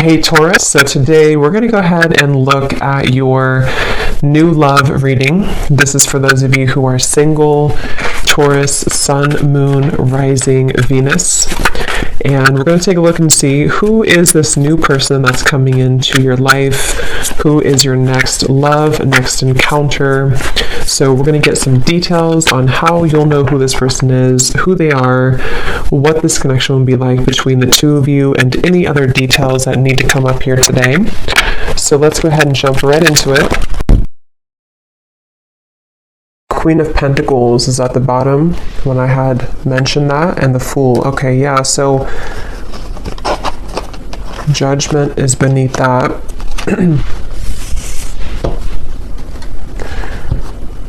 Hey Taurus, so today we're going to go ahead and look at your new love reading. This is for those of you who are single, Taurus, Sun, Moon, Rising, Venus. And we're going to take a look and see who is this new person that's coming into your life, who is your next love, next encounter. So we're going to get some details on how you'll know who this person is, who they are, what this connection will be like between the two of you, and any other details that need to come up here today. So let's go ahead and jump right into it. Queen of Pentacles is at the bottom when I had mentioned that, and the Fool. Okay, yeah, so Judgment is beneath that.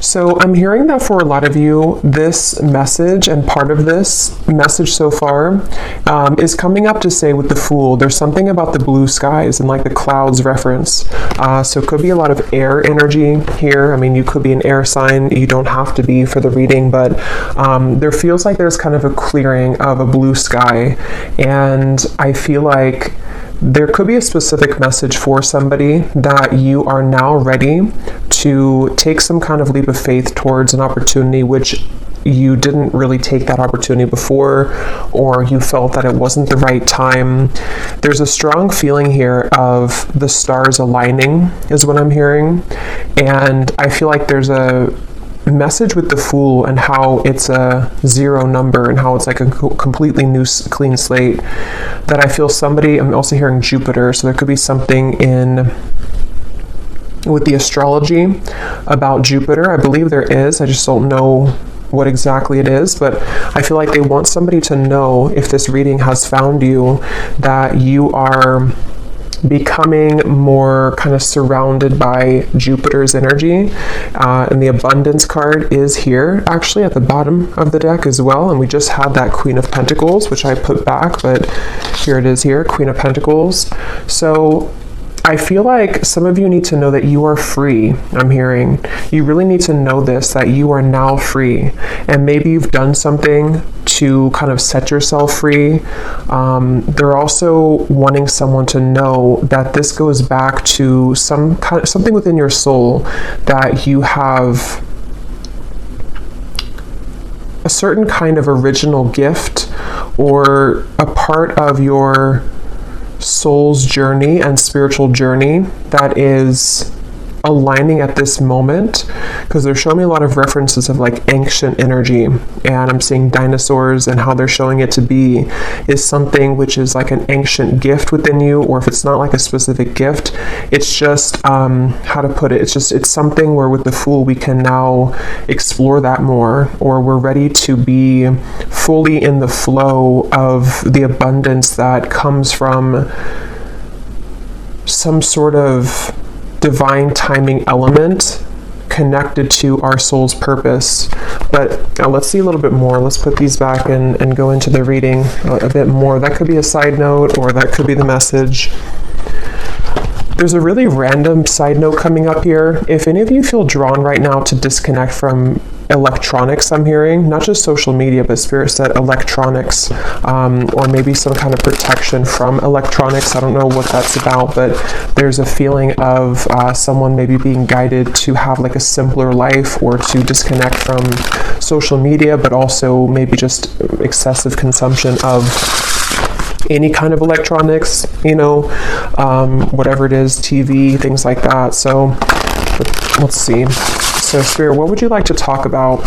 So I'm hearing that for a lot of you, this message and part of this message so far is coming up to say with the Fool, there's something about the blue skies and like the clouds reference. So it could be a lot of air energy here. I mean, you could be an air sign. You don't have to be for the reading, but there feels like there's kind of a clearing of a blue sky. And I feel like there could be a specific message for somebody that you are now ready to take some kind of leap of faith towards an opportunity which you didn't really take that opportunity before, or you felt that it wasn't the right time. There's a strong feeling here of the stars aligning is what I'm hearing. And I feel like there's a message with the Fool and how it's a zero number and how it's like a completely new clean slate that I feel somebody. I'm also hearing Jupiter, so there could be something in with the astrology about Jupiter. I believe there is, I just don't know what exactly it is, but I feel like they want somebody to know, if this reading has found you, that you are becoming more kind of surrounded by Jupiter's energy. And the abundance card is here actually at the bottom of the deck as well, and we just had that Queen of Pentacles, which I put back, but here it is here, Queen of Pentacles. So I feel like some of you need to know that you are free. I'm hearing you really need to know this, that you are now free, and maybe you've done something to kind of set yourself free. They're also wanting someone to know that this goes back to something within your soul, that you have a certain kind of original gift or a part of your soul's journey and spiritual journey that is aligning at this moment, because they're showing me a lot of references of like ancient energy, and I'm seeing dinosaurs, and how they're showing it to be is something which is like an ancient gift within you, or if it's not like a specific gift, it's just how to put it, it's something where with the Fool we can now explore that more, or we're ready to be fully in the flow of the abundance that comes from some sort of divine timing element connected to our soul's purpose. But let's see a little bit more. Let's put these back and go into the reading a bit more. That could be a side note, or that could be the message. There's a really random side note coming up here. If any of you feel drawn right now to disconnect from electronics, I'm hearing, not just social media, but Spirit said electronics, or maybe some kind of protection from electronics. I don't know what that's about, but there's a feeling of someone maybe being guided to have like a simpler life, or to disconnect from social media, but also maybe just excessive consumption of any kind of electronics, you know, whatever it is, TV, things like that. So let's see. So Spirit, what would you like to talk about?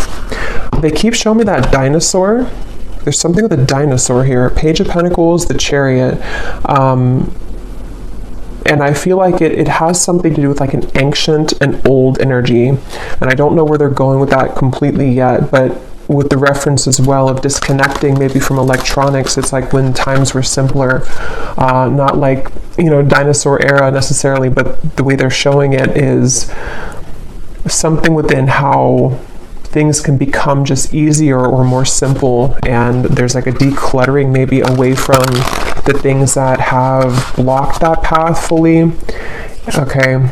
They keep showing me that dinosaur. There's something with a dinosaur here. Page of Pentacles, the Chariot. And I feel like it has something to do with like an ancient and old energy. And I don't know where they're going with that completely yet, but with the reference as well of disconnecting maybe from electronics, it's like when times were simpler, not like, you know, dinosaur era necessarily, but the way they're showing it is something within how things can become just easier or more simple, and there's like a decluttering maybe away from the things that have blocked that path fully. Okay.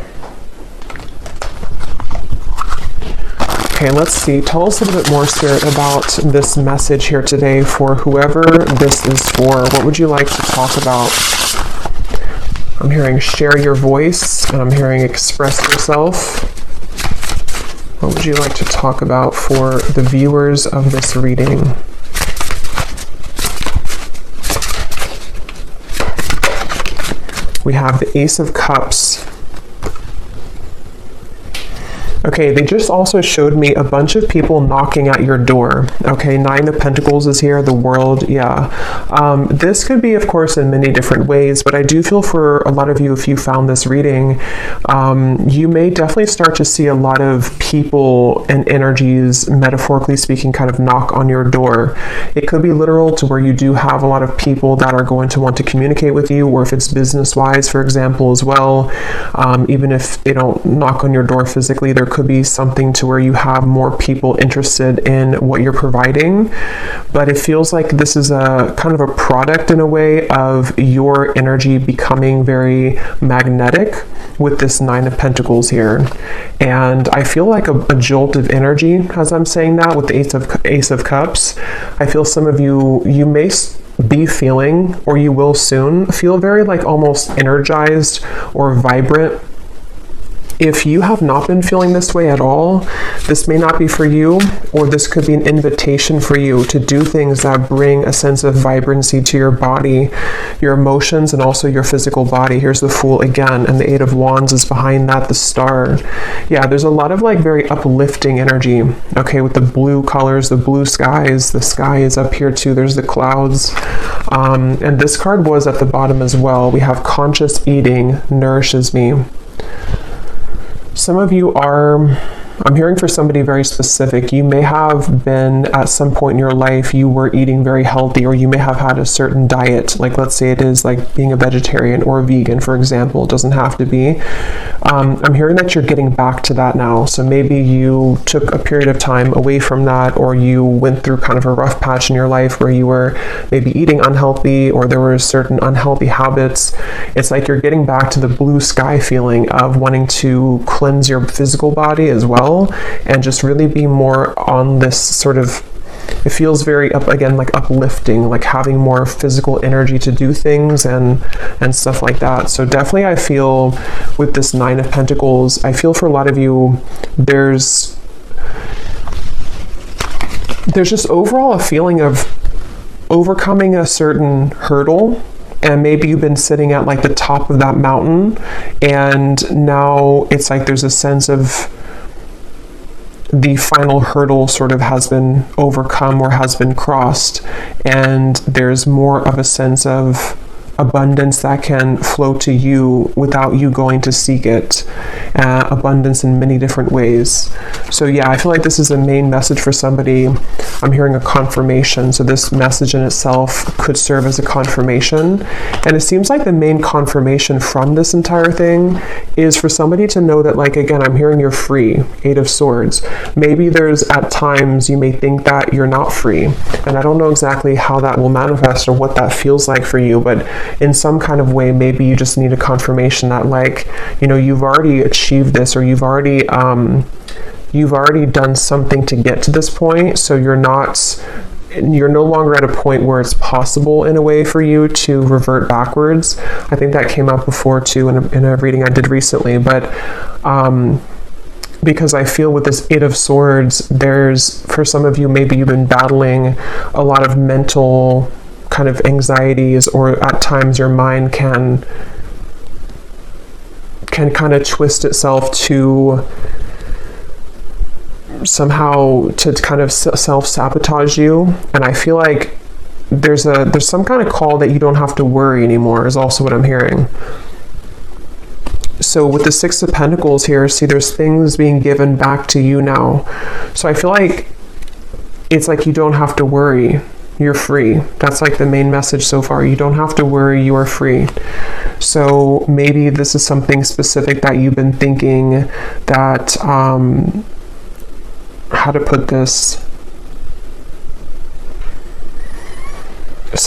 Okay, let's see. Tell us a little bit more, Spirit, about this message here today for whoever this is for. What would you like to talk about? I'm hearing share your voice, and I'm hearing express yourself. What would you like to talk about for the viewers of this reading? We have the Ace of Cups. Okay, they just also showed me a bunch of people knocking at your door. Okay, Nine of Pentacles is here, the World, yeah. This could be, of course, in many different ways, but I do feel for a lot of you, if you found this reading, you may definitely start to see a lot of people and energies, metaphorically speaking, kind of knock on your door. It could be literal to where you do have a lot of people that are going to want to communicate with you, or if it's business-wise, for example, as well. Even if they don't knock on your door physically, there could be something to where you have more people interested in what you're providing. But it feels like this is a kind of a product in a way of your energy becoming very magnetic with this Nine of Pentacles here. And I feel like a jolt of energy as I'm saying that with the Ace of Cups. I feel some of you may be feeling, or you will soon feel, very like almost energized or vibrant. If you have not been feeling this way at all, this may not be for you, or this could be an invitation for you to do things that bring a sense of vibrancy to your body, your emotions, and also your physical body. Here's the Fool again, and the Eight of Wands is behind that, the Star. Yeah, there's a lot of like very uplifting energy, okay, with the blue colors, the blue skies. The sky is up here too, there's the clouds. And this card was at the bottom as well. We have conscious eating nourishes me. Some of you are, I'm hearing for somebody very specific, you may have been at some point in your life, you were eating very healthy, or you may have had a certain diet, like let's say it is like being a vegetarian or a vegan, for example. It doesn't have to be. I'm hearing that you're getting back to that now. So maybe you took a period of time away from that, or you went through kind of a rough patch in your life where you were maybe eating unhealthy, or there were certain unhealthy habits. It's like you're getting back to the blue sky feeling of wanting to cleanse your physical body as well, and just really be more on this sort of, it feels very like uplifting, like having more physical energy to do things and stuff like that. So definitely I feel with this Nine of Pentacles, I feel for a lot of you, there's just overall a feeling of overcoming a certain hurdle. And maybe you've been sitting at like the top of that mountain, and now it's like there's a sense of the final hurdle sort of has been overcome or has been crossed, and there's more of a sense of abundance that can flow to you without you going to seek it. Abundance in many different ways. So yeah, I feel like this is a main message for somebody. I'm hearing a confirmation. So this message in itself could serve as a confirmation. And it seems like the main confirmation from this entire thing is for somebody to know that, like, again, I'm hearing you're free. Eight of Swords. Maybe there's at times you may think that you're not free. And I don't know exactly how that will manifest or what that feels like for you, but in some kind of way, maybe you just need a confirmation that, like, you know, you've already achieved this, or you've already done something to get to this point. So you're no longer at a point where it's possible in a way for you to revert backwards. I think that came up before too in a reading I did recently, but because I feel with this Eight of Swords, there's, for some of you, maybe you've been battling a lot of mental kind of anxieties, or at times your mind can kind of twist itself to somehow to kind of self-sabotage you. And I feel like there's some kind of call that you don't have to worry anymore is also what I'm hearing. So with the Six of Pentacles here, see, there's things being given back to you now. So I feel like it's like you don't have to worry. You're free. That's like the main message so far. You don't have to worry. You are free. So maybe this is something specific that you've been thinking that, how to put this?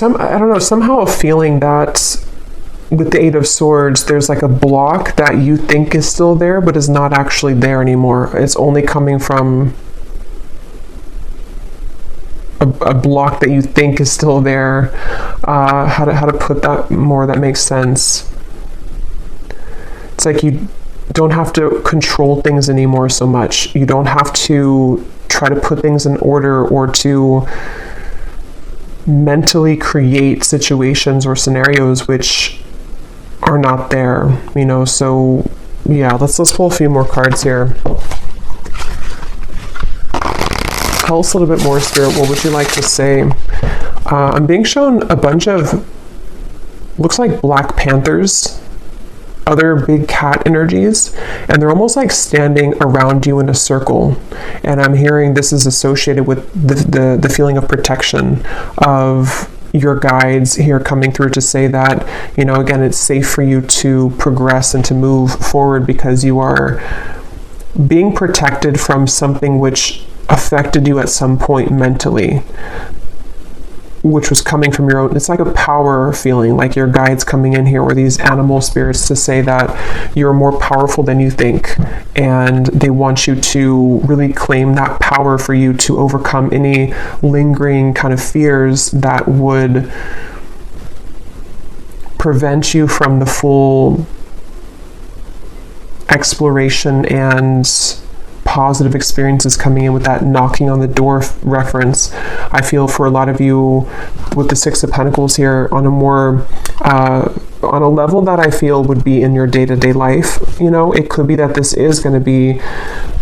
I don't know, somehow a feeling that with the Eight of Swords, there's like a block that you think is still there, but is not actually there anymore. It's only coming from a block that you think is still there. How to put that more that makes sense. It's like you don't have to control things anymore so much. You don't have to try to put things in order or to mentally create situations or scenarios which are not there, you know. So yeah, let's pull a few more cards here. Tell us a little bit more, Spirit. What would you like to say? I'm being shown a bunch of, looks like Black Panthers, other big cat energies, and they're almost like standing around you in a circle. And I'm hearing this is associated with the feeling of protection of your guides here coming through to say that, you know, again, it's safe for you to progress and to move forward because you are being protected from something which affected you at some point mentally, which was coming from your own. It's like a power feeling, like your guides coming in here, or these animal spirits, to say that you're more powerful than you think, and they want you to really claim that power for you to overcome any lingering kind of fears that would prevent you from the full exploration and positive experiences coming in with that knocking on the door reference. I feel for a lot of you with the Six of Pentacles here on a more on a level that I feel would be in your day-to-day life. You know, it could be that this is going to be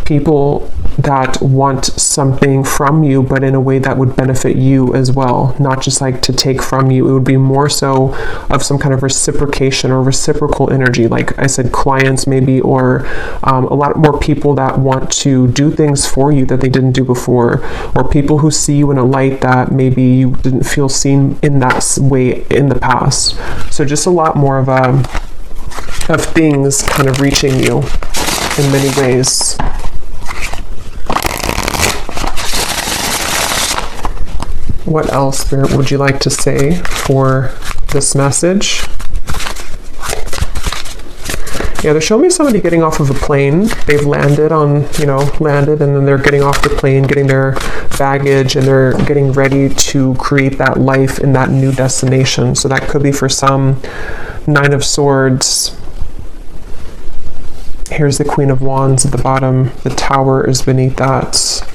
people that want something from you, but in a way that would benefit you as well, not just like to take from you. It would be more so of some kind of reciprocation or reciprocal energy, like I said, clients maybe, or a lot more people that want to do things for you that they didn't do before, or people who see you in a light that maybe you didn't feel seen in that way in the past. So just a lot more of things kind of reaching you in many ways. What else, Spirit, would you like to say for this message? Yeah, they're showing me somebody getting off of a plane. They've landed on, you know, landed, and then they're getting off the plane, getting their baggage, and they're getting ready to create that life in that new destination. So that could be for some Nine of Swords. Here's the Queen of Wands at the bottom. The Tower is beneath that.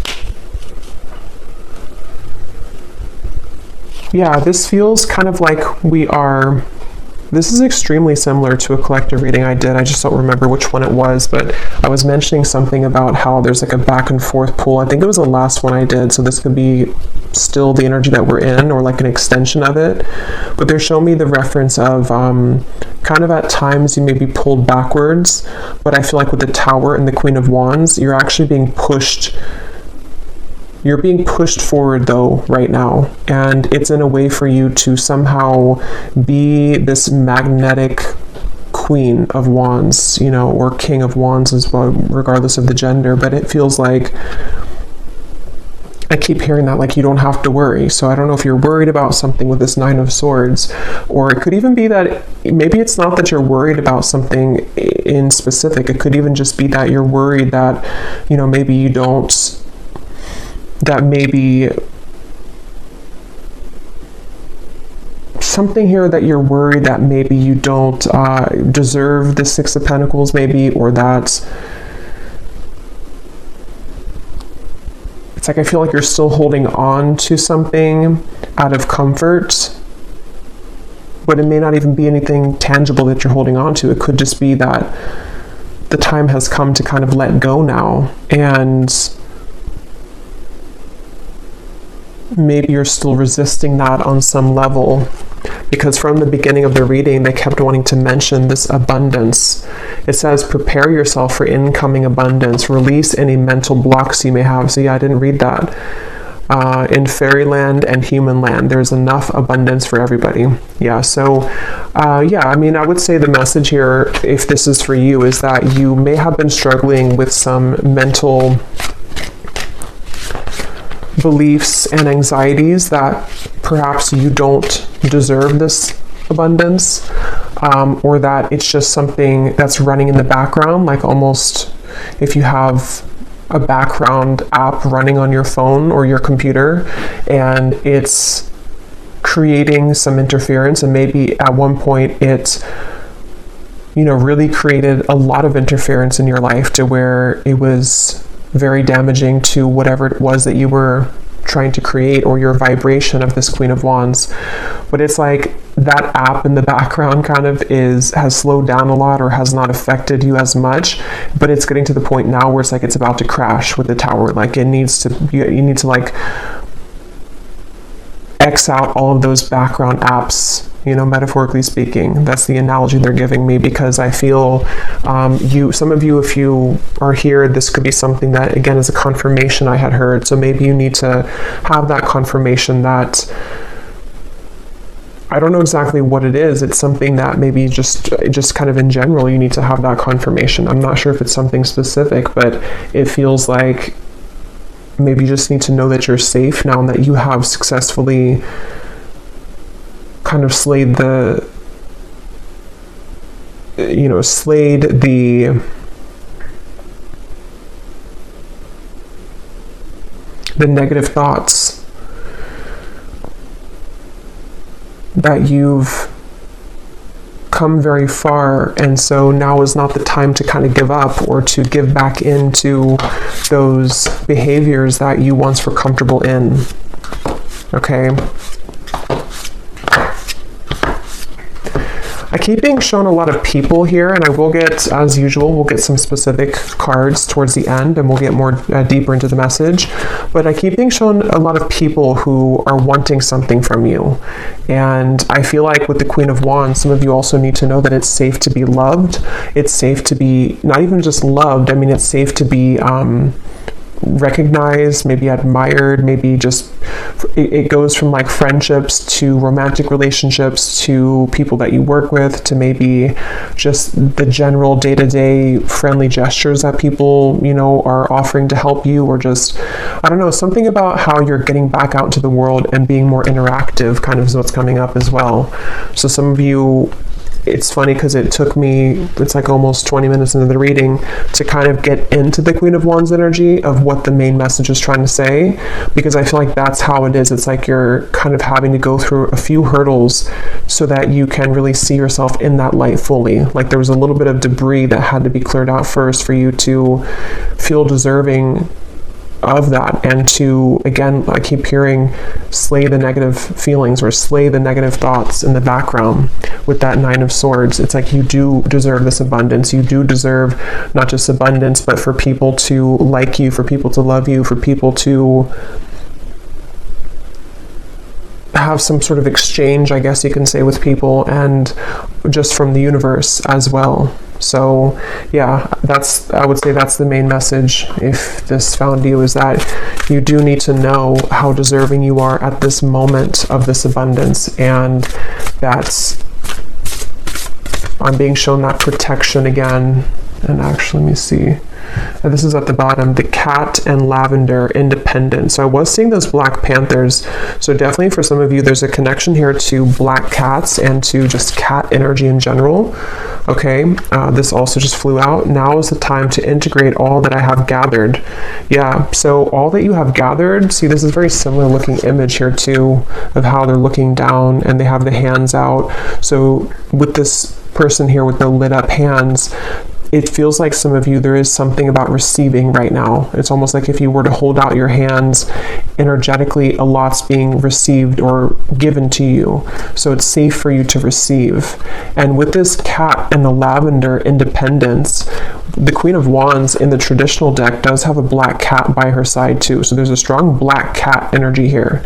Yeah, this feels kind of like this is extremely similar to a collective reading I did. I just don't remember which one it was, but I was mentioning something about how there's like a back and forth pull. I think it was the last one I did, so this could be still the energy that we're in, or like an extension of it. But they're showing me the reference of kind of at times you may be pulled backwards, but I feel like with the Tower and the Queen of Wands, you're actually being pushed. You're being pushed forward though right now, and it's in a way for you to somehow be this magnetic Queen of Wands, you know, or King of Wands as well, regardless of the gender. But it feels like, I keep hearing that, like, you don't have to worry. So I don't know if you're worried about something with this Nine of Swords, or it could even be that maybe it's not that you're worried about something in specific. It could even just be that you're worried that, you know, maybe you don't, that maybe something here that you're worried that maybe you don't deserve the Six of Pentacles, maybe, or that it's like I feel like you're still holding on to something out of comfort, but it may not even be anything tangible that you're holding on to. It could just be that the time has come to kind of let go now, and maybe you're still resisting that on some level, because from the beginning of the reading they kept wanting to mention this abundance. It says, prepare yourself for incoming abundance, release any mental blocks you may have. So yeah, I didn't read that. In fairyland and human land, there's enough abundance for everybody. Yeah, so yeah, I mean, I would say the message here, if this is for you, is that you may have been struggling with some mental beliefs and anxieties that perhaps you don't deserve this abundance, or that it's just something that's running in the background, like almost if you have a background app running on your phone or your computer, and it's creating some interference, and maybe at one point it really created a lot of interference in your life to where it was very damaging to whatever it was that you were trying to create, or your vibration of this Queen of Wands. But it's like that app in the background kind of has slowed down a lot, or has not affected you as much, but it's getting to the point now where it's like it's about to crash with the tower. Like you need to like X out all of those background apps, metaphorically speaking. That's the analogy they're giving me, because I feel some of you, if you are here, this could be something that, again, is a confirmation I had heard. So maybe you need to have that confirmation that, I don't know exactly what it is. It's something that maybe just kind of in general, you need to have that confirmation. I'm not sure if it's something specific, but it feels like maybe you just need to know that you're safe now, and that you have successfully kind of slayed the negative thoughts, that you've come very far, and so now is not the time to kind of give up or to give back into those behaviors that you once were comfortable in. Okay. I keep being shown a lot of people here, and I will get, as usual, we'll get some specific cards towards the end, and we'll get more deeper into the message. But I keep being shown a lot of people who are wanting something from you. And I feel like with the Queen of Wands, some of you also need to know that it's safe to be loved. It's safe to be not even just loved. I mean, it's safe to be recognized, maybe admired, maybe just it goes from like friendships to romantic relationships to people that you work with, to maybe just the general day-to-day friendly gestures that people are offering to help you, or just, I don't know, something about how you're getting back out into the world and being more interactive kind of is what's coming up as well. So some of you, it's funny because it's like almost 20 minutes into the reading to kind of get into the Queen of Wands energy of what the main message is trying to say, because I feel like that's how it is. It's like you're kind of having to go through a few hurdles so that you can really see yourself in that light fully. Like there was a little bit of debris that had to be cleared out first for you to feel deserving of that, and to, again, I keep hearing, slay the negative feelings or slay the negative thoughts in the background with that Nine of Swords. It's like you do deserve this abundance. You do deserve not just abundance, but for people to like you, for people to love you, for people to have some sort of exchange, I guess you can say, with people, and just from the universe as well. So yeah, I would say that's the main message, if this found you, is that you do need to know how deserving you are at this moment of this abundance. And I'm being shown that protection again. And actually, let me see. This is at the bottom, the cat and lavender, independent. So I was seeing those Black Panthers. So definitely for some of you, there's a connection here to black cats and to just cat energy in general. Okay, this also just flew out. Now is the time to integrate all that I have gathered. Yeah, so all that you have gathered, see, this is a very similar looking image here too, of how they're looking down and they have the hands out. So with this person here with the lit up hands, it feels like some of you, there is something about receiving right now. It's almost like if you were to hold out your hands energetically, a lot's being received or given to you. So it's safe for you to receive. And with this cat and the lavender, independence, the Queen of Wands in the traditional deck does have a black cat by her side too. So there's a strong black cat energy here.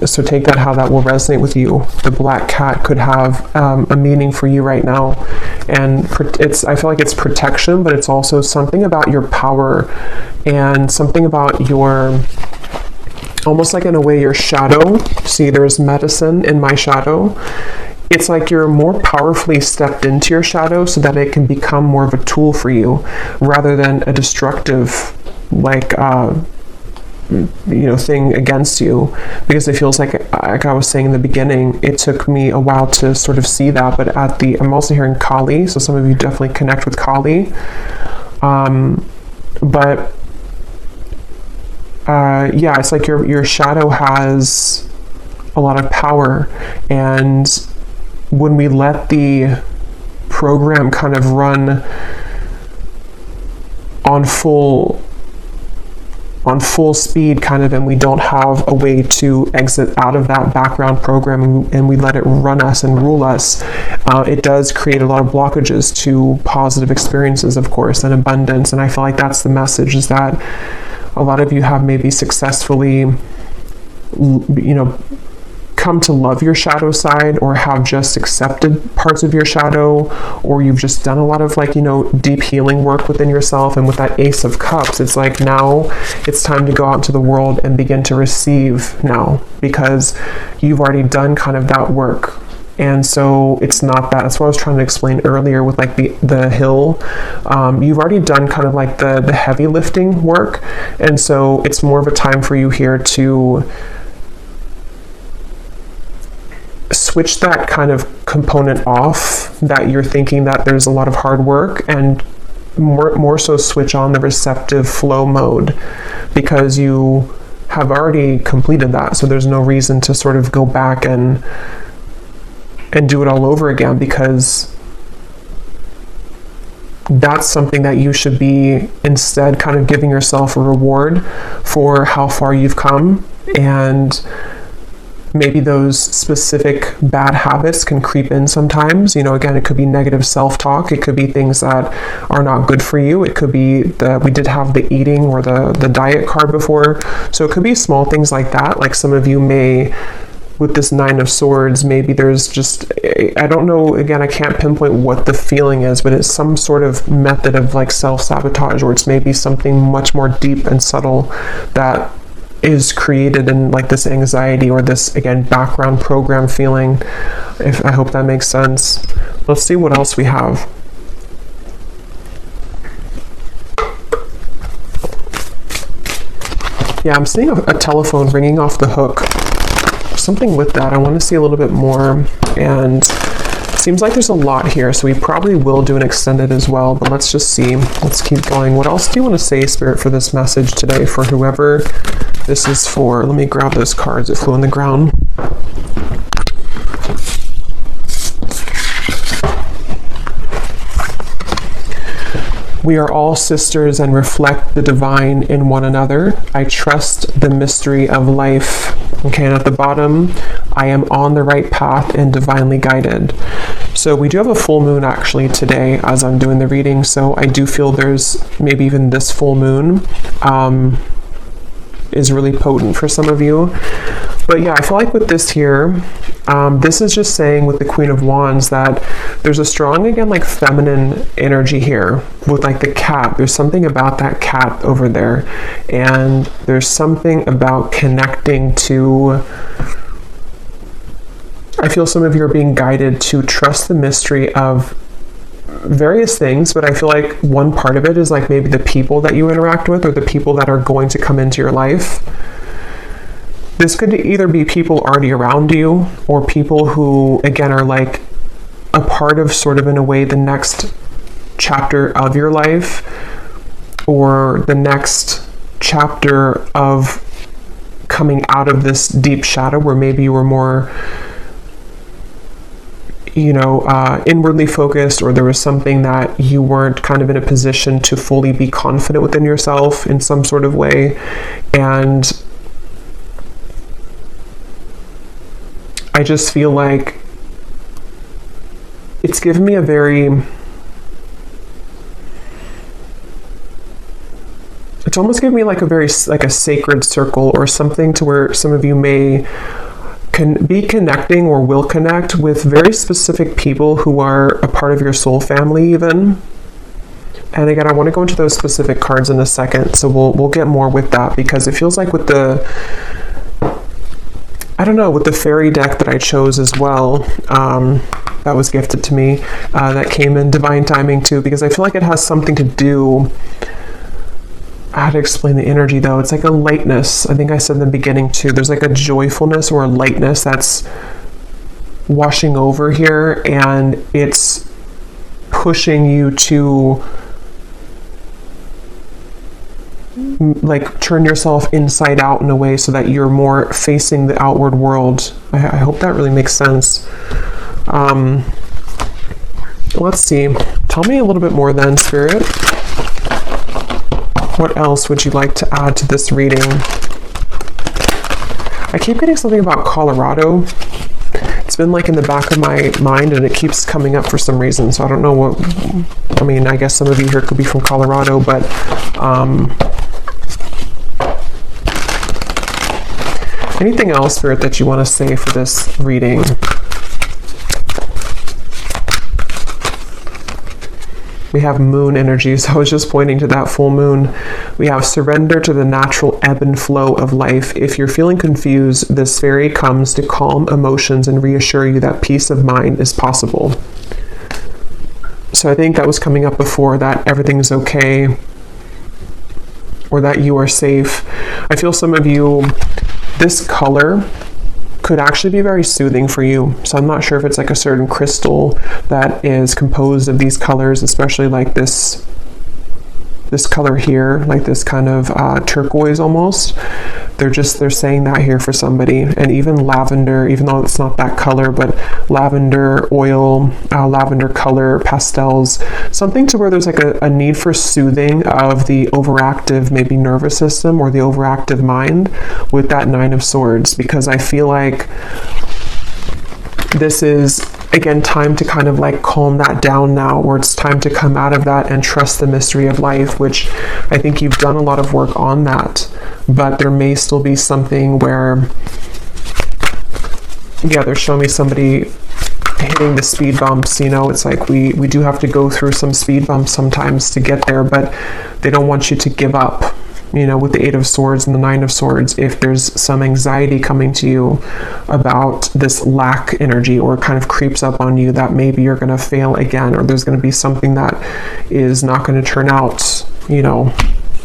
So take that how that will resonate with you. The black cat could have a meaning for you right now. And I feel like it's protection, but it's also something about your power and something about your, almost like in a way, your shadow. See, there's medicine in my shadow. It's like you're more powerfully stepped into your shadow so that it can become more of a tool for you rather than a destructive, like, thing against you. Because it feels like I was saying in the beginning, it took me a while to sort of see that, but I'm also hearing Kali, so some of you definitely connect with Kali. Yeah, it's like your shadow has a lot of power, and when we let the program kind of run on full speed kind of, and we don't have a way to exit out of that background program, and we let it run us and rule us, it does create a lot of blockages to positive experiences, of course, and abundance. And I feel like that's the message, is that a lot of you have maybe successfully, come to love your shadow side, or have just accepted parts of your shadow, or you've just done a lot of deep healing work within yourself. And with that Ace of Cups, it's like now it's time to go out into the world and begin to receive now, because you've already done kind of that work. And so it's not that. That's what I was trying to explain earlier with like the hill. You've already done kind of like the heavy lifting work, and so it's more of a time for you here to switch that kind of component off, that you're thinking that there's a lot of hard work, and more so switch on the receptive flow mode, because you have already completed that. So there's no reason to sort of go back and do it all over again, because that's something that you should be instead kind of giving yourself a reward for how far you've come. And maybe those specific bad habits can creep in sometimes. Again, it could be negative self-talk. It could be things that are not good for you. It could be we did have the eating or the diet card before. So it could be small things like that. Like some of you may, with this Nine of Swords, maybe there's just, I don't know, again, I can't pinpoint what the feeling is, but it's some sort of method of like self-sabotage, or it's maybe something much more deep and subtle that is created in like this anxiety, or this, again, background program feeling. I hope that makes sense. Let's see what else we have. Yeah, I'm seeing a telephone ringing off the hook. Something with that. I want to see a little bit more, and it seems like there's a lot here, so we probably will do an extended as well, but let's just see. Let's keep going. What else do you want to say, Spirit, for this message today, for whoever this is for? Let me grab those cards that flew on the ground. We are all sisters and reflect the divine in one another. I trust the mystery of life. Okay, and at the bottom, I am on the right path and divinely guided. So we do have a full moon actually today as I'm doing the reading. So I do feel there's maybe even this full moon is really potent for some of you. But yeah, I feel like with this here, this is just saying with the Queen of Wands that there's a strong, again, like feminine energy here with like the cat. There's something about that cat over there. And there's something about connecting to, I feel some of you are being guided to trust the mystery of various things, but I feel like one part of it is like maybe the people that you interact with, or the people that are going to come into your life. This could either be people already around you, or people who, again, are like a part of sort of, in a way, the next chapter of your life, or the next chapter of coming out of this deep shadow where maybe you were more, inwardly focused, or there was something that you weren't kind of in a position to fully be confident within yourself in some sort of way. And I just feel like it's given me a very, it's almost given me like a very, like a sacred circle or something, to where some of you may can be connecting or will connect with very specific people who are a part of your soul family even. And again, I want to go into those specific cards in a second, so we'll get more with that, because it feels like with the, I don't know, with the fairy deck that I chose as well, that was gifted to me, that came in divine timing too, because I feel like it has something to do, how to explain the energy though, it's like a lightness. I think I said in the beginning too, there's like a joyfulness or a lightness that's washing over here, and it's pushing you to like turn yourself inside out in a way, so that you're more facing the outward world. I hope that really makes sense. Let's see. Tell me a little bit more then, Spirit. What else would you like to add to this reading? I keep getting something about Colorado. It's been like in the back of my mind and it keeps coming up for some reason. So I don't know what, I mean, I guess some of you here could be from Colorado, but anything else, Spirit, that you want to say for this reading? We have moon energy, so I was just pointing to that full moon. We have surrender to the natural ebb and flow of life. If you're feeling confused, this fairy comes to calm emotions and reassure you that peace of mind is possible. So I think that was coming up before, that everything's okay, or that you are safe. I feel some of you, this color could actually be very soothing for you. So I'm not sure if it's like a certain crystal that is composed of these colors, especially like this color here, like this kind of turquoise almost. They're saying that here for somebody. And even lavender, even though it's not that color, but lavender oil, lavender color, pastels, something to where there's like a need for soothing of the overactive maybe nervous system or the overactive mind with that Nine of Swords, because I feel like this is, again, time to kind of like calm that down now, where it's time to come out of that and trust the mystery of life, which I think you've done a lot of work on that. But there may still be something where, yeah, they're showing me somebody hitting the speed bumps. You know, it's like we do have to go through some speed bumps sometimes to get there, but they don't want you to give up. You know, with the Eight of Swords and the Nine of Swords, if there's some anxiety coming to you about this lack energy, or kind of creeps up on you that maybe you're going to fail again, or there's going to be something that is not going to turn out, you know,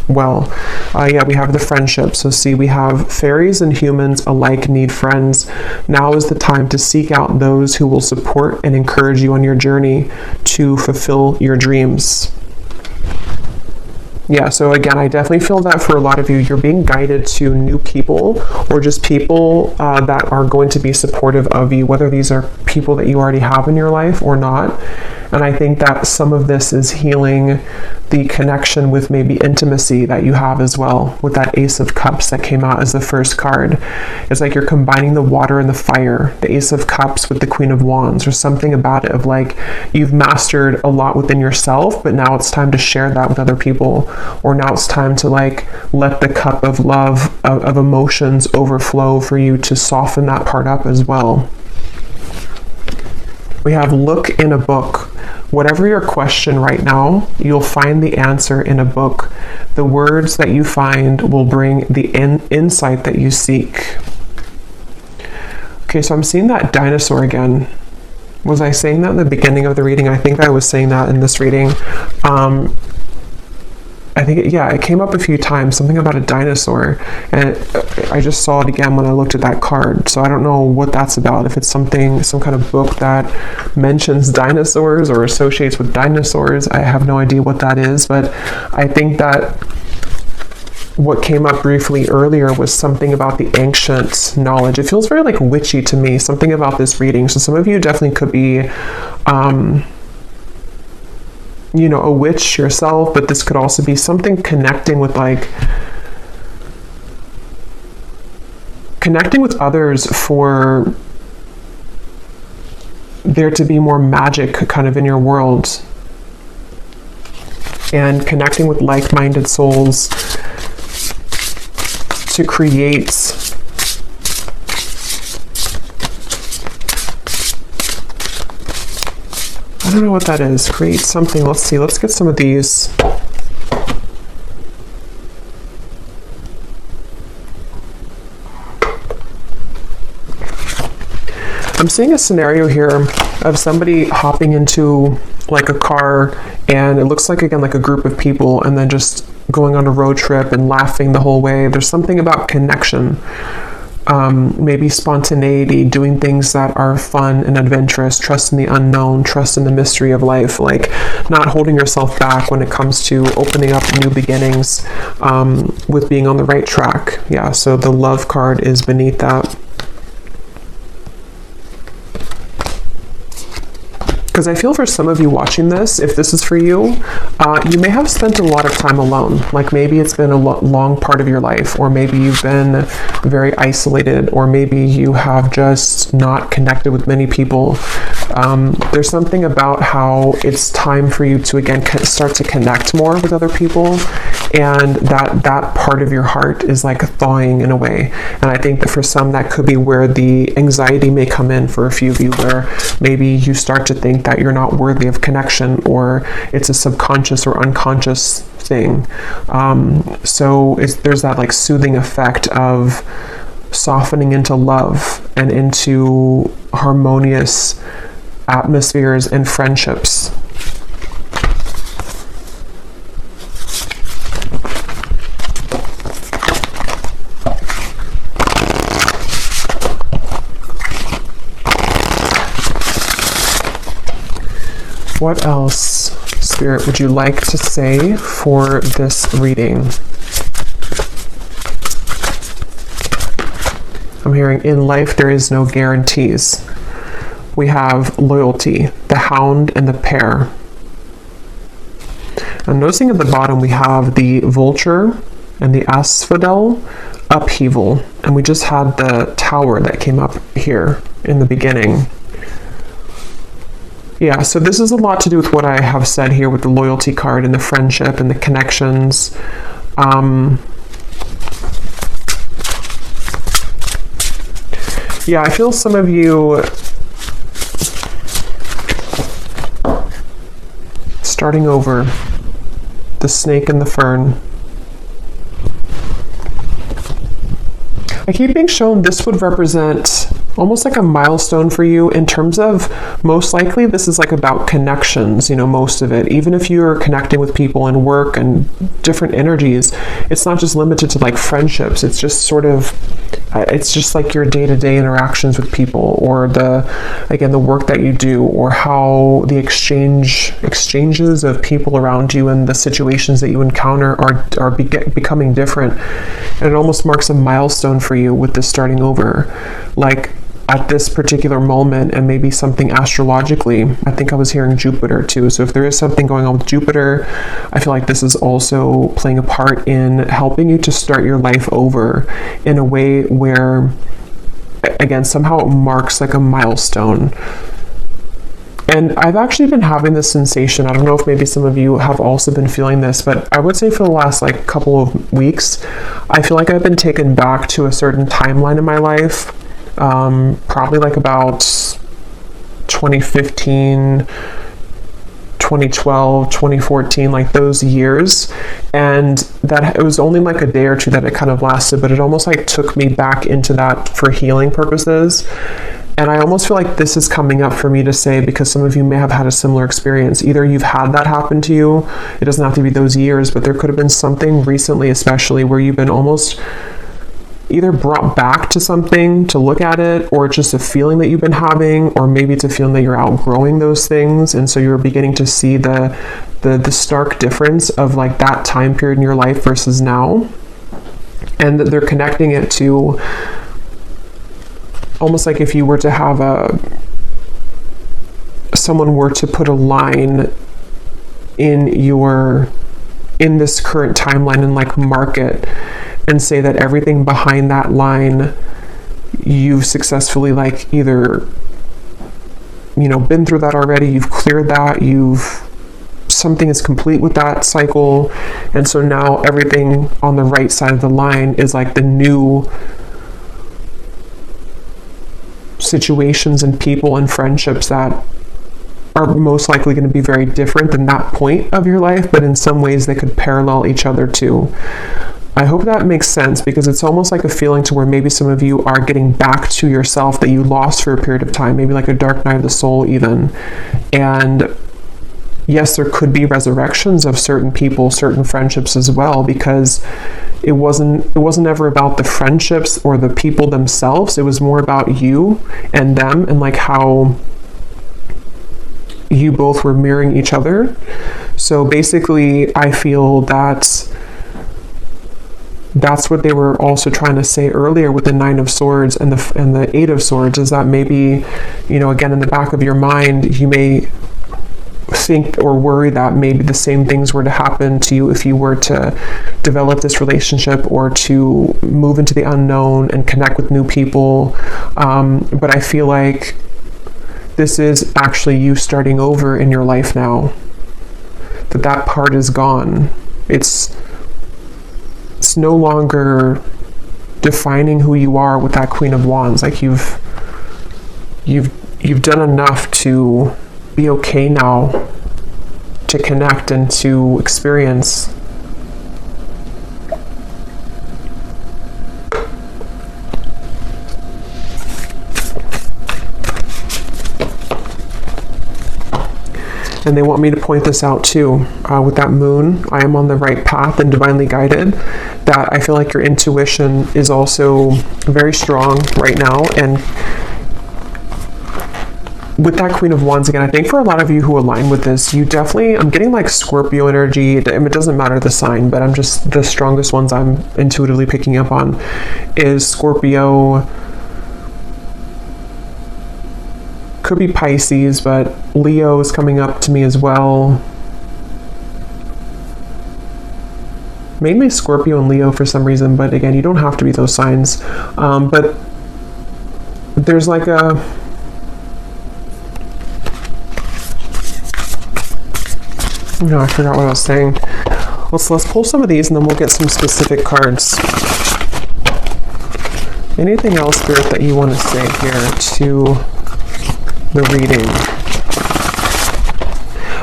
well. Yeah, we have the friendship. So see, we have fairies and humans alike need friends. Now is the time to seek out those who will support and encourage you on your journey to fulfill your dreams. Yeah, so again, I definitely feel that for a lot of you, you're being guided to new people, or just people that are going to be supportive of you, whether these are people that you already have in your life or not. And I think that some of this is healing the connection with maybe intimacy that you have as well, with that Ace of Cups that came out as the first card. It's like you're combining the water and the fire, the Ace of Cups with the Queen of Wands, or something about it of like you've mastered a lot within yourself, but now it's time to share that with other people, or now it's time to like let the cup of love, of emotions overflow for you to soften that part up as well. We have look in a book. Whatever your question right now, you'll find the answer in a book. The words that you find will bring the insight that you seek. Okay, so I'm seeing that dinosaur again. Was I saying that in the beginning of the reading? I think I was saying that in this reading. I think, it came up a few times, something about a dinosaur, and I just saw it again when I looked at that card. So I don't know what that's about, if it's some kind of book that mentions dinosaurs or associates with dinosaurs. I have no idea what that is, but I think that what came up briefly earlier was something about the ancient knowledge. It feels very like witchy to me, something about this reading. So some of you definitely could be you know, a witch yourself, but this could also be something connecting with others for there to be more magic kind of in your world, and connecting with like-minded souls to create I don't know what that is. Create something. Let's see. Let's get some of these. I'm seeing a scenario here of somebody hopping into like a car, and it looks like, again, like a group of people, and then just going on a road trip and laughing the whole way. There's something about connection. Maybe spontaneity, doing things that are fun and adventurous, trust in the unknown, trust in the mystery of life, like not holding yourself back when it comes to opening up new beginnings, with being on the right track. Yeah, so the love card is beneath that. Because I feel for some of you watching this, if this is for you, you may have spent a lot of time alone. Like maybe it's been a long part of your life, or maybe you've been very isolated, or maybe you have just not connected with many people. There's something about how it's time for you to again start to connect more with other people, and that part of your heart is like thawing in a way. And I think that for some, that could be where the anxiety may come in for a few of you, where maybe you start to think that you're not worthy of connection, or it's a subconscious or unconscious thing. So there's that like soothing effect of softening into love and into harmonious atmospheres and friendships. What else, Spirit, would you like to say for this reading? I'm hearing, in life there is no guarantees. We have loyalty, the hound and the pair. I'm noticing at the bottom we have the vulture and the asphodel, upheaval. And we just had the tower that came up here in the beginning. Yeah, so this is a lot to do with what I have said here with the loyalty card and the friendship and the connections. Yeah, I feel some of you starting over, the snake and the fern. I keep being shown this would represent almost like a milestone for you in terms of, most likely this is like about connections, most of it. Even if you're connecting with people in work and different energies, it's not just limited to like friendships. It's just sort of, it's just like your day-to-day interactions with people, or the work that you do, or how the exchanges of people around you and the situations that you encounter are becoming different. And it almost marks a milestone for you with this starting over. Like at this particular moment, and maybe something astrologically, I think I was hearing Jupiter too. So if there is something going on with Jupiter, I feel like this is also playing a part in helping you to start your life over in a way where, again, somehow it marks like a milestone. And I've actually been having this sensation, I don't know if maybe some of you have also been feeling this, but I would say for the last like couple of weeks, I feel like I've been taken back to a certain timeline in my life. Probably like about 2015, 2012, 2014, like those years. And that it was only like a day or two that it kind of lasted, but it almost like took me back into that for healing purposes. And I almost feel like this is coming up for me to say, because some of you may have had a similar experience. Either you've had that happen to you, it doesn't have to be those years, but there could have been something recently, especially where you've been almost either brought back to something to look at it, or it's just a feeling that you've been having, or maybe it's a feeling that you're outgrowing those things, and so you're beginning to see the stark difference of like that time period in your life versus now, and that they're connecting it to almost like if you were to have someone were to put a line in this current timeline and like mark it and say that everything behind that line you've successfully like either been through that already, you've cleared that, something is complete with that cycle, and so now everything on the right side of the line is like the new situations and people and friendships that are most likely going to be very different than that point of your life, but in some ways they could parallel each other too. I hope that makes sense, because it's almost like a feeling to where maybe some of you are getting back to yourself that you lost for a period of time, maybe like a dark night of the soul even. And yes, there could be resurrections of certain people, certain friendships as well, because it wasn't ever about the friendships or the people themselves. It was more about you and them, and like how you both were mirroring each other. So basically, I feel that that's what they were also trying to say earlier with the Nine of Swords and the Eight of Swords, is that maybe, again, in the back of your mind, you may think or worry that maybe the same things were to happen to you if you were to develop this relationship or to move into the unknown and connect with new people. But I feel like this is actually you starting over in your life now. That part is gone. It's no longer defining who you are with that Queen of Wands. Like you've done enough to be okay now to connect and to experience. And they want me to point this out too. With that moon, I am on the right path and divinely guided. That I feel like your intuition is also very strong right now. And with that Queen of Wands, again, I think for a lot of you who align with this, you definitely, I'm getting like Scorpio energy. It doesn't matter the sign, but I'm just, the strongest ones I'm intuitively picking up on is Scorpio. Could be Pisces, but Leo is coming up to me as well. Mainly Scorpio and Leo for some reason, but again, you don't have to be those signs. But there's like a... No, I forgot what I was saying. Let's pull some of these and then we'll get some specific cards. Anything else, Spirit, that you want to say here to the reading?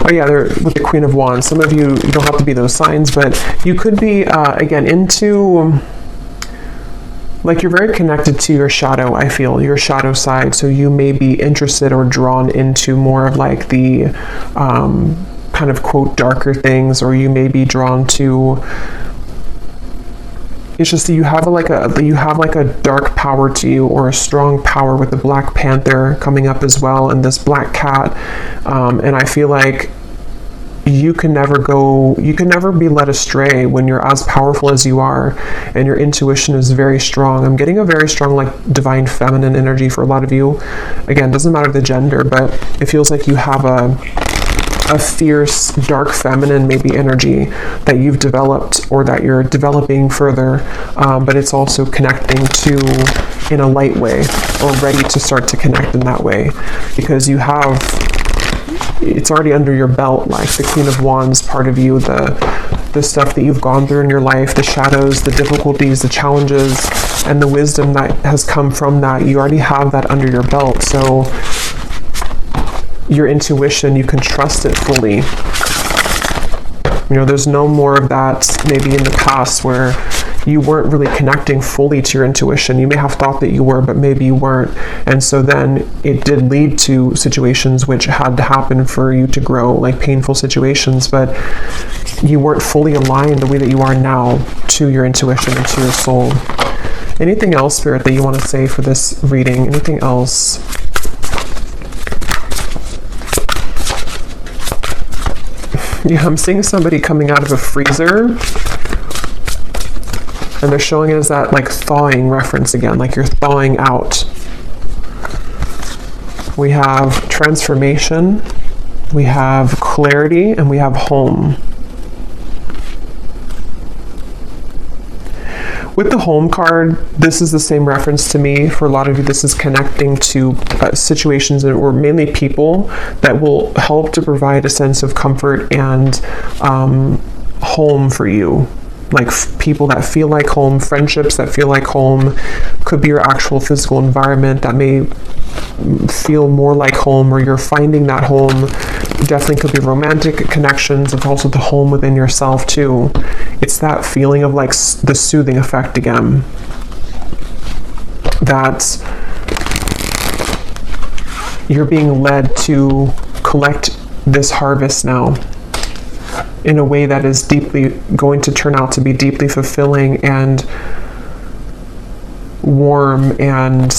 Oh yeah, they're with the Queen of Wands. Some of you don't have to be those signs, but you could be, again, into, like, you're very connected to your shadow, I feel, your shadow side. So you may be interested or drawn into more of like the kind of, quote, darker things, or you may be drawn to, it's just that you have like a dark power to you, or a strong power, with the Black Panther coming up as well, and this black cat. And I feel like you can never be led astray when you're as powerful as you are, and your intuition is very strong. I'm getting a very strong, like, divine feminine energy for a lot of you. Again, doesn't matter the gender, but it feels like you have a fierce, dark feminine maybe energy that you've developed, or that you're developing further, but it's also connecting to in a light way, or ready to start to connect in that way, because you have, it's already under your belt, like the Queen of Wands part of you, the stuff that you've gone through in your life, the shadows, the difficulties, the challenges, and the wisdom that has come from that. You already have that under your belt, so your intuition, you can trust it fully. There's no more of that maybe in the past where you weren't really connecting fully to your intuition. You may have thought that you were, but maybe you weren't. And so then it did lead to situations which had to happen for you to grow, like painful situations, but you weren't fully aligned the way that you are now to your intuition and to your soul. Anything else, Spirit, that you want to say for this reading? Anything else? Yeah, I'm seeing somebody coming out of a freezer, and they're showing it as that, like, thawing reference again, like you're thawing out. We have transformation, we have clarity, and we have home. With the home card, this is the same reference to me. For a lot of you, this is connecting to situations or mainly people that will help to provide a sense of comfort and home for you. Like people that feel like home, friendships that feel like home, could be your actual physical environment that may feel more like home, or you're finding that home. Definitely could be romantic connections. It's also the home within yourself too. It's that feeling of like the soothing effect again. That you're being led to collect this harvest now in a way that is deeply going to turn out to be deeply fulfilling and warm and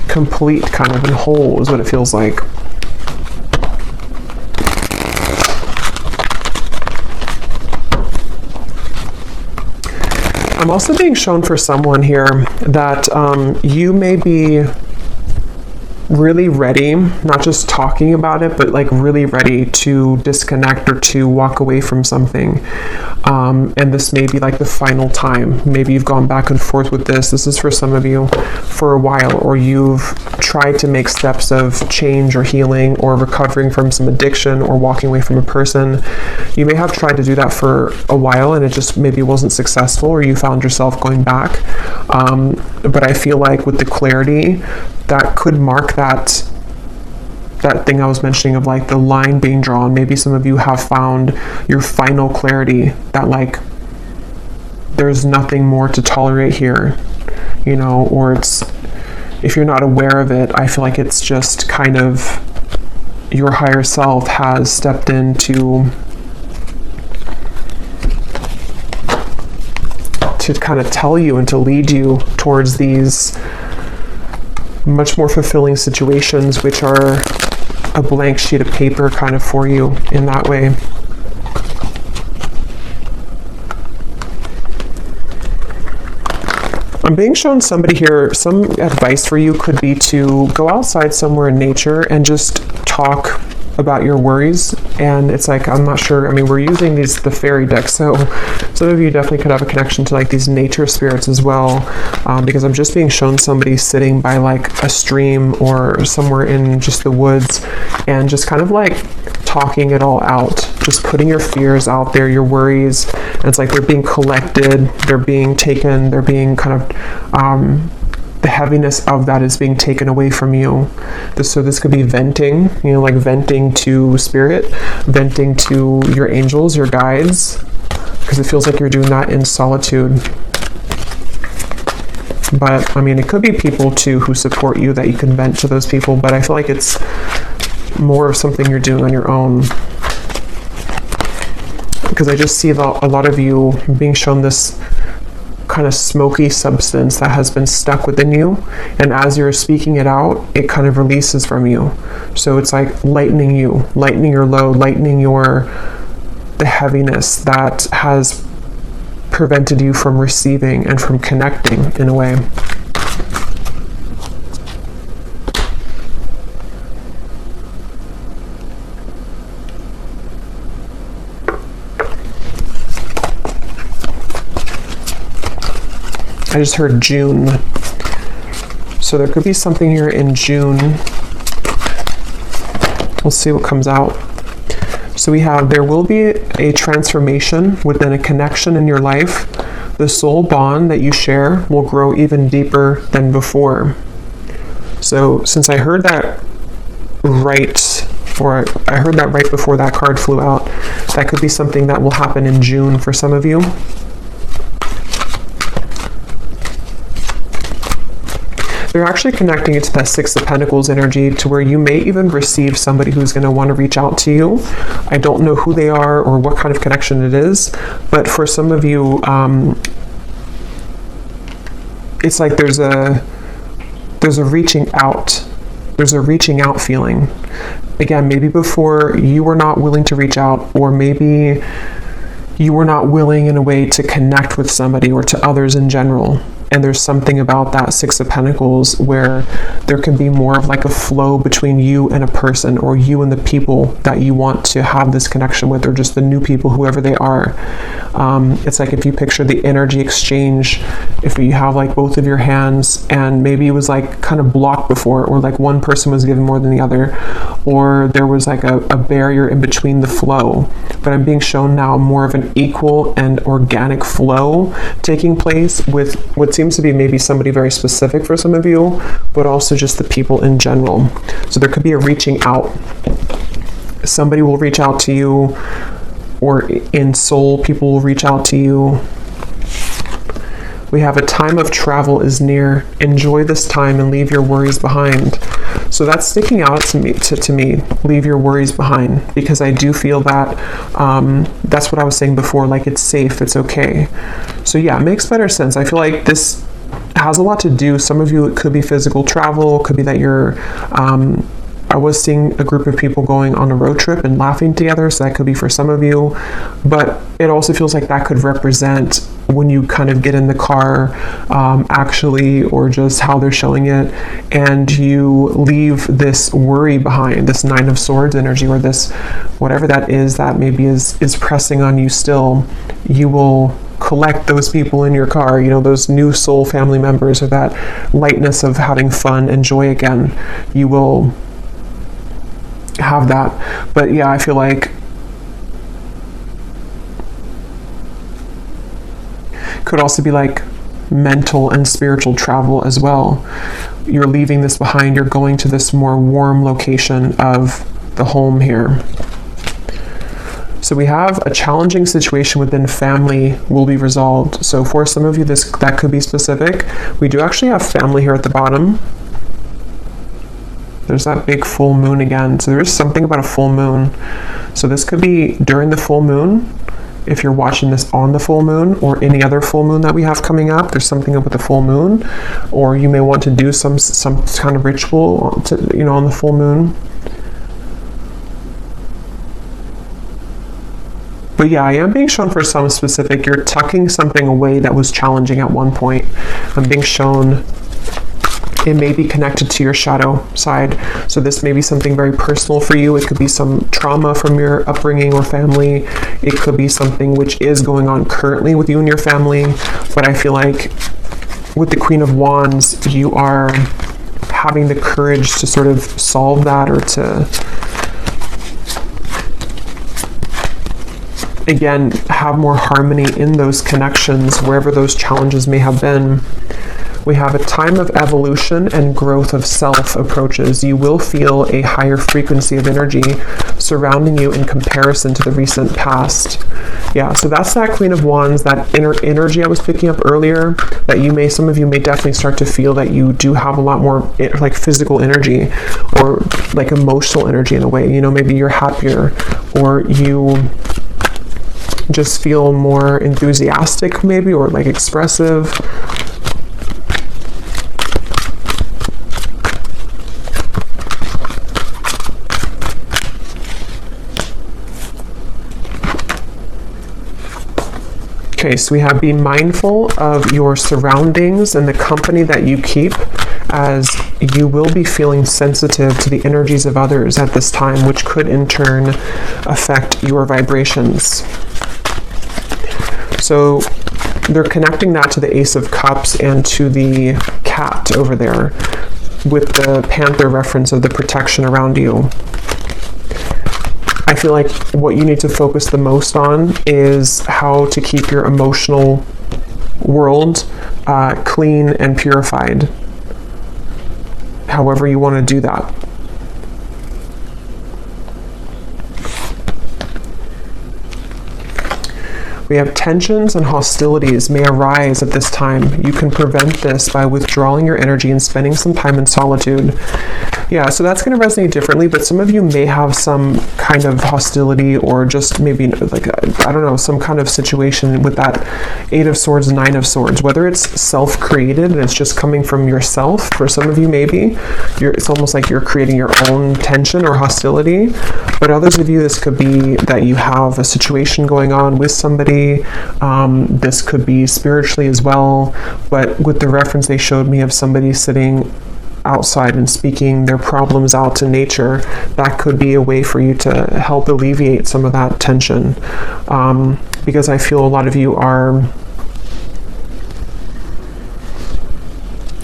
complete, kind of, and whole is what it feels like. I'm also being shown for someone here that you may be really ready, not just talking about it, but like really ready to disconnect or to walk away from something. And this may be like the final time. Maybe you've gone back and forth with this. This is for some of you for a while, or you've tried to make steps of change or healing or recovering from some addiction or walking away from a person. You may have tried to do that for a while and it just maybe wasn't successful, or you found yourself going back. But I feel like with the clarity, that could mark that thing I was mentioning of like the line being drawn. Maybe some of you have found your final clarity that like there's nothing more to tolerate here, you know, or it's, if you're not aware of it, I feel like it's just kind of your higher self has stepped in to kind of tell you and to lead you towards these much more fulfilling situations, which are a blank sheet of paper kind of for you in that way. I'm being shown somebody here, some advice for you could be to go outside somewhere in nature and just talk about your worries. And it's like, I'm not sure, I mean, we're using the fairy deck, so some of you definitely could have a connection to like these nature spirits as well, because I'm just being shown somebody sitting by like a stream or somewhere in just the woods and just kind of like talking it all out, just putting your fears out there, your worries, and it's like they're being collected, they're being taken, they're being kind of the heaviness of that is being taken away from you. So this could be venting, you know, like venting to spirit, venting to your angels, your guides, because it feels like you're doing that in solitude. But I mean, it could be people too who support you that you can vent to those people, but I feel like it's more of something you're doing on your own. Because I just see a lot of you being shown this kind of smoky substance that has been stuck within you, and as you're speaking it out, it kind of releases from you. So it's like lightening you, lightening your load, lightening the heaviness that has prevented you from receiving and from connecting in a way. I just heard June. So there could be something here in June. We'll see what comes out. So we have, there will be a transformation within a connection in your life. The soul bond that you share will grow even deeper than before. So since I heard that right, or I heard that right before that card flew out, that could be something that will happen in June for some of you. They're actually connecting it to that Six of Pentacles energy, to where you may even receive somebody who's going to want to reach out to you. I don't know who they are or what kind of connection it is, but for some of you, it's like there's a reaching out. There's a reaching out feeling. Again, maybe before you were not willing to reach out, or maybe you were not willing in a way to connect with somebody or to others in general. And there's something about that Six of Pentacles where there can be more of like a flow between you and a person, or you and the people that you want to have this connection with, or just the new people, whoever they are. It's like if you picture the energy exchange, if you have like both of your hands and maybe it was like kind of blocked before, or like one person was given more than the other, or there was like a barrier in between the flow. But I'm being shown now more of an equal and organic flow taking place with what seems to be maybe somebody very specific for some of you, but also just the people in general. So there could be a reaching out. Somebody will reach out to you, or in soul, people will reach out to you. We have a time of travel is near. Enjoy this time and leave your worries behind. So that's sticking out to me, leave your worries behind, because I do feel that that's what I was saying before, like it's safe, it's okay. So yeah, it makes better sense. I feel like this has a lot to do. Some of you, it could be physical travel, it could be that you're I was seeing a group of people going on a road trip and laughing together, so that could be for some of you. But it also feels like that could represent when you kind of get in the car, actually, or just how they're showing it, and you leave this worry behind, this Nine of Swords energy, or this whatever that is that maybe is pressing on you still. You will collect those people in your car, you know, those new soul family members, or that lightness of having fun and joy again. You will have that. But yeah, I feel like could also be like mental and spiritual travel as well. You're leaving this behind, you're going to this more warm location of the home here. So we have a challenging situation within family will be resolved. So for some of you, that could be specific. We do actually have family here at the bottom. There's that big full moon again. So there is something about a full moon. So this could be during the full moon. If you're watching this on the full moon, or any other full moon that we have coming up, there's something up with the full moon, or you may want to do some kind of ritual to, you know, on the full moon. But yeah, I am being shown for some specific, you're tucking something away that was challenging at one point. I'm being shown it may be connected to your shadow side. So this may be something very personal for you. It could be some trauma from your upbringing or family. It could be something which is going on currently with you and your family. But I feel like with the Queen of Wands, you are having the courage to sort of solve that, or to, again, have more harmony in those connections, wherever those challenges may have been. We have a time of evolution and growth of self approaches. You will feel a higher frequency of energy surrounding you in comparison to the recent past. Yeah, so that's that Queen of Wands, that inner energy I was picking up earlier, that some of you may definitely start to feel that you do have a lot more like physical energy, or like emotional energy in a way. You know, maybe you're happier, or you just feel more enthusiastic maybe, or like expressive. Okay, so we have be mindful of your surroundings and the company that you keep, as you will be feeling sensitive to the energies of others at this time, which could in turn affect your vibrations. So they're connecting that to the Ace of Cups and to the cat over there, with the panther reference of the protection around you. I feel like what you need to focus the most on is how to keep your emotional world clean and purified, however you want to do that. We have tensions and hostilities may arise at this time. You can prevent this by withdrawing your energy and spending some time in solitude. Yeah, so that's going to resonate differently, but some of you may have some kind of hostility, or just maybe like, I don't know, some kind of situation with that Eight of Swords, Nine of Swords, whether it's self-created and it's just coming from yourself. For some of you, maybe it's almost like you're creating your own tension or hostility. But others of you, this could be that you have a situation going on with somebody. This could be spiritually as well, but with the reference they showed me of somebody sitting outside and speaking their problems out to nature, that could be a way for you to help alleviate some of that tension, because I feel a lot of you are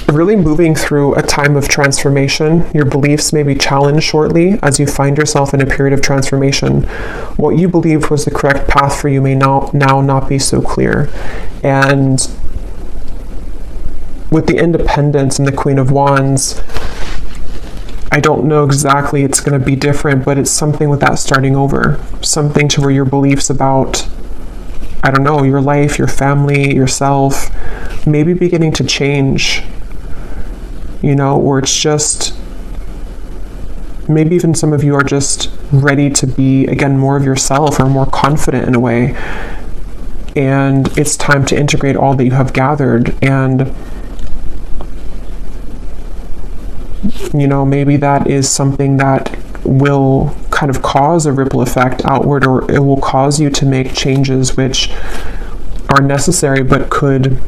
really moving through a time of transformation. Your beliefs may be challenged shortly as you find yourself in a period of transformation. What you believed was the correct path for you may now not be so clear. And with the Independence and the Queen of Wands, I don't know exactly, it's going to be different, but it's something with that starting over. Something to where your beliefs about, I don't know, your life, your family, yourself, maybe beginning to change. You know, or it's just, maybe even some of you are just ready to be, again, more of yourself, or more confident in a way. And it's time to integrate all that you have gathered. And maybe that is something that will kind of cause a ripple effect outward, or it will cause you to make changes which are necessary but could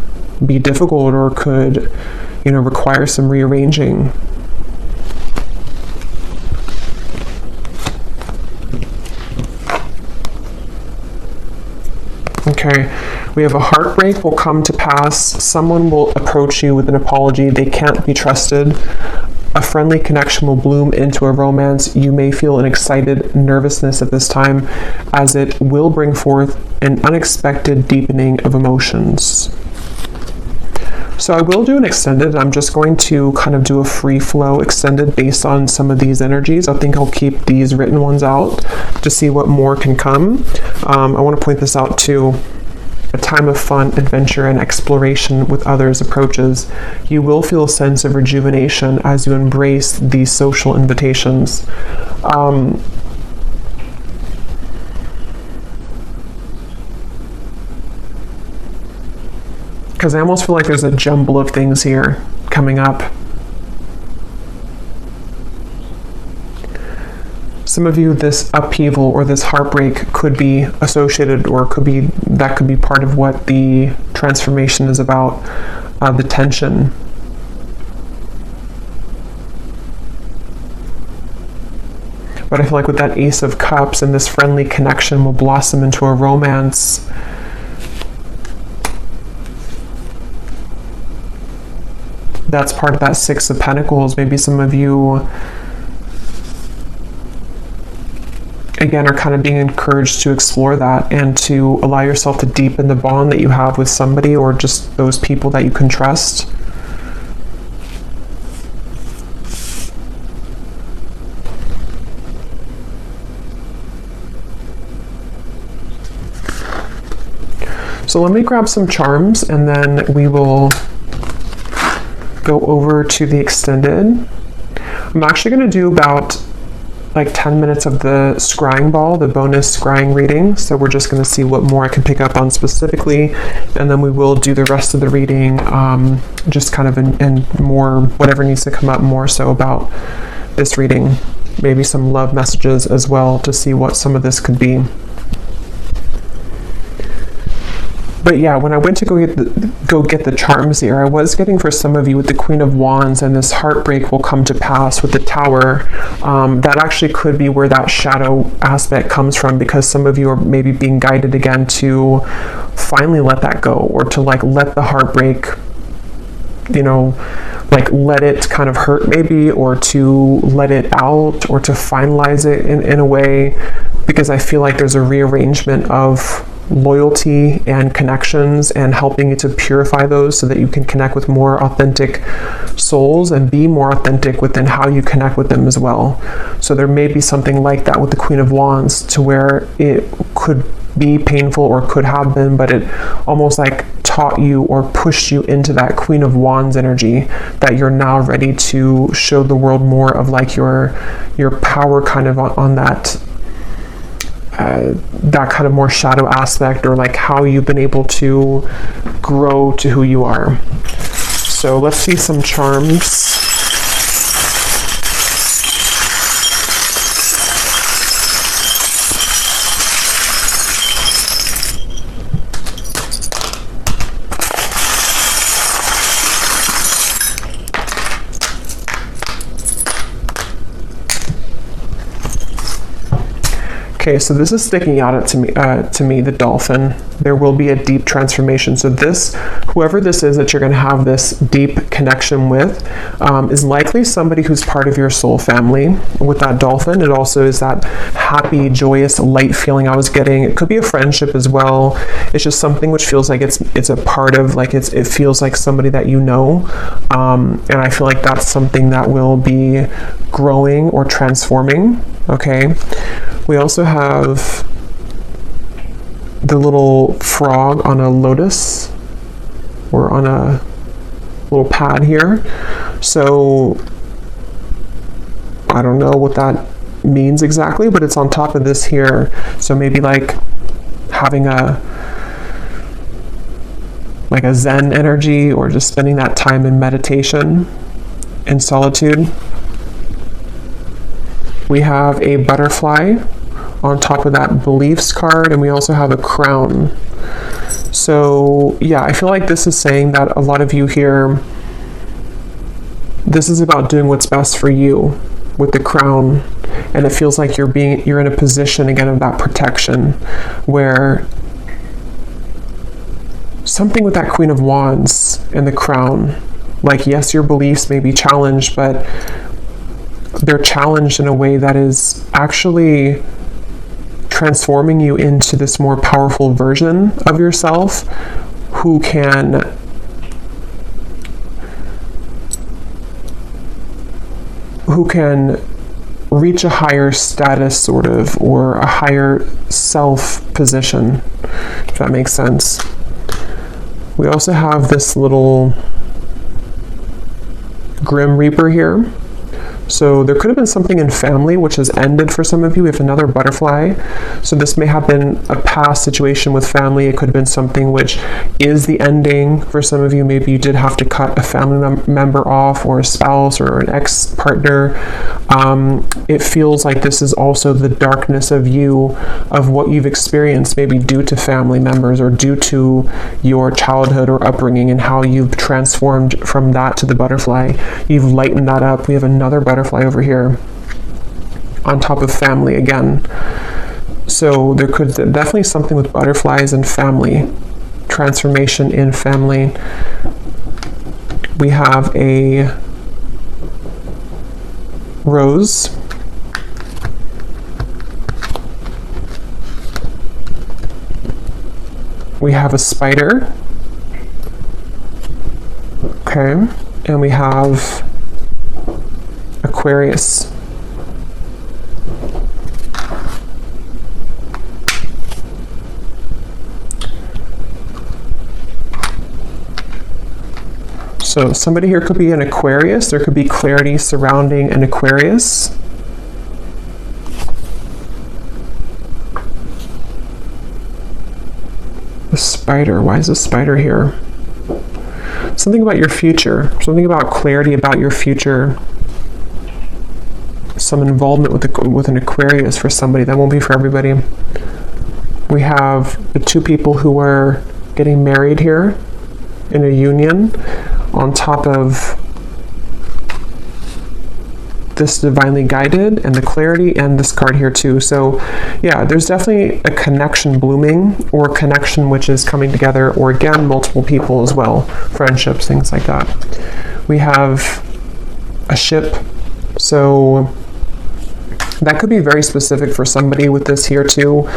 be difficult, or could, require some rearranging. Okay, we have a heartbreak will come to pass. Someone will approach you with an apology. They can't be trusted. A friendly connection will bloom into a romance. You may feel an excited nervousness at this time, as it will bring forth an unexpected deepening of emotions. So I will do an extended. I'm just going to kind of do a free flow extended based on some of these energies. I think I'll keep these written ones out to see what more can come. I want to point this out too. A time of fun, adventure, and exploration with others approaches. You will feel a sense of rejuvenation as you embrace these social invitations. Because I almost feel like there's a jumble of things here coming up. Some of you, this upheaval or this heartbreak could be associated, or could be part of what the transformation is about, the tension. But I feel like with that Ace of Cups and this friendly connection will blossom into a romance. That's part of that Six of Pentacles. Maybe some of you, again, are kind of being encouraged to explore that and to allow yourself to deepen the bond that you have with somebody, or just those people that you can trust. So let me grab some charms and then we will go over to the extended. I'm actually going to do about like 10 minutes of the scrying ball, the bonus scrying reading. So we're just going to see what more I can pick up on specifically, and then we will do the rest of the reading, just kind of in more, whatever needs to come up more so about this reading. Maybe some love messages as well to see what some of this could be. But yeah, when I went to go get the charms here, I was getting for some of you with the Queen of Wands and this heartbreak will come to pass with the Tower. That actually could be where that shadow aspect comes from, because some of you are maybe being guided again to finally let that go, or to like let the heartbreak, like let it kind of hurt maybe, or to let it out, or to finalize it in a way, because I feel like there's a rearrangement of loyalty and connections, and helping you to purify those so that you can connect with more authentic souls and be more authentic within how you connect with them as well. So there may be something like that with the Queen of Wands, to where it could be painful, or could have been, but it almost like taught you or pushed you into that Queen of Wands energy, that you're now ready to show the world more of like your power kind of on that that kind of more shadow aspect, or like how you've been able to grow to who you are. So let's see some charms. Okay, so this is sticking out to me, the dolphin. There will be a deep transformation. So this, whoever this is that you're going to have this deep connection with, is likely somebody who's part of your soul family. With that dolphin, it also is that happy, joyous, light feeling I was getting. It could be a friendship as well. It's just something which feels like it's a part of, like it feels like somebody that you know. And I feel like that's something that will be growing or transforming. Okay. We also have the little frog on a lotus, or on a little pad here. So I don't know what that means exactly, but it's on top of this here. So maybe like having a Zen energy, or just spending that time in meditation. in solitude. We have a butterfly on top of that beliefs card, and we also have a crown. So yeah, I feel like this is saying that a lot of you here, this is about doing what's best for you with the crown, and it feels like you're in a position again of that protection, where something with that Queen of Wands and the crown, like, yes, your beliefs may be challenged, but they're challenged in a way that is actually transforming you into this more powerful version of yourself who can reach a higher status, sort of, or a higher self position, if that makes sense. We also have this little Grim Reaper here. So there could have been something in family which has ended for some of you. We have another butterfly. So this may have been a past situation with family. It could have been something which is the ending for some of you. Maybe you did have to cut a family member off, or a spouse, or an ex-partner. It feels like this is also the darkness of you, of what you've experienced, maybe due to family members or due to your childhood or upbringing, and how you've transformed from that to the butterfly. You've lightened that up. We have another butterfly over here on top of family again. So there could definitely something with butterflies and family, transformation in family. We have a rose. We have a spider. Okay. And we have Aquarius. So somebody here could be an Aquarius. There could be clarity surrounding an Aquarius. The spider. Why is the spider here? Something about your future. Something about clarity about your future. Some involvement with an Aquarius for somebody. That won't be for everybody. We have the two people who are getting married here in a union on top of this divinely guided, and the clarity, and this card here too. So yeah, there's definitely a connection blooming, or a connection which is coming together, or again, multiple people as well, friendships, things like that. We have a ship. So that could be very specific for somebody with this here too.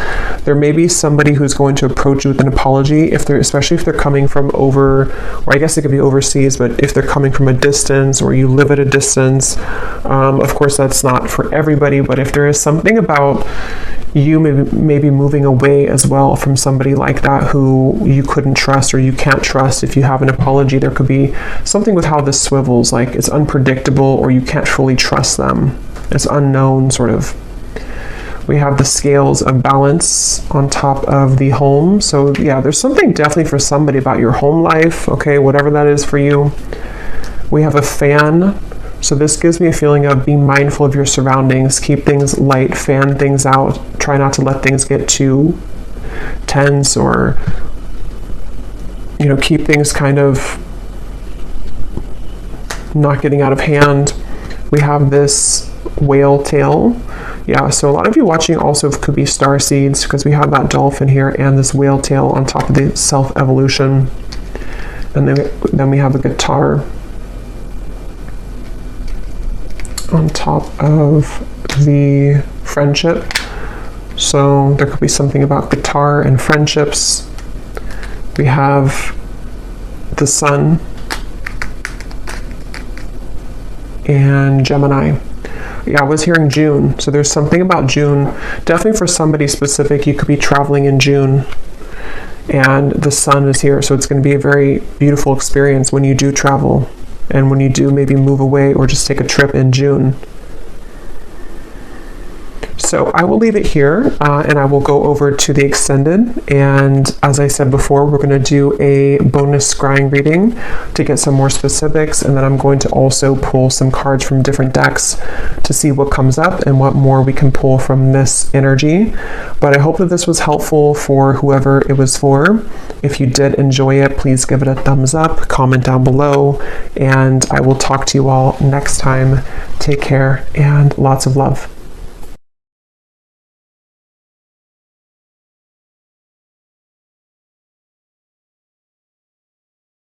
There may be somebody who's going to approach you with an apology, especially if they're coming from over, or I guess it could be overseas, but if they're coming from a distance, or you live at a distance. Of course, that's not for everybody, but if there is something about you maybe moving away as well from somebody like that who you couldn't trust, or you can't trust, if you have an apology, there could be something with how this swivels, like it's unpredictable, or you can't fully trust them. It's unknown, sort of. We have the scales of balance on top of the home. So yeah, there's something definitely for somebody about your home life, okay, whatever that is for you. We have a fan. So this gives me a feeling of be mindful of your surroundings, keep things light, fan things out, try not to let things get too tense, or, you know, keep things kind of not getting out of hand. We have this whale tail. Yeah, so a lot of you watching also could be star seeds, because we have that dolphin here and this whale tail on top of the self-evolution. And then we have a guitar on top of the friendship. So there could be something about guitar and friendships. We have the sun and Gemini. Yeah, I was hearing June. So there's something about June. Definitely for somebody specific, you could be traveling in June. And the sun is here. So it's going to be a very beautiful experience when you do travel. And when you do maybe move away or just take a trip in June. So I will leave it here and I will go over to the extended. And as I said before, we're going to do a bonus scrying reading to get some more specifics. And then I'm going to also pull some cards from different decks to see what comes up and what more we can pull from this energy. But I hope that this was helpful for whoever it was for. If you did enjoy it, please give it a thumbs up, comment down below, and I will talk to you all next time. Take care and lots of love.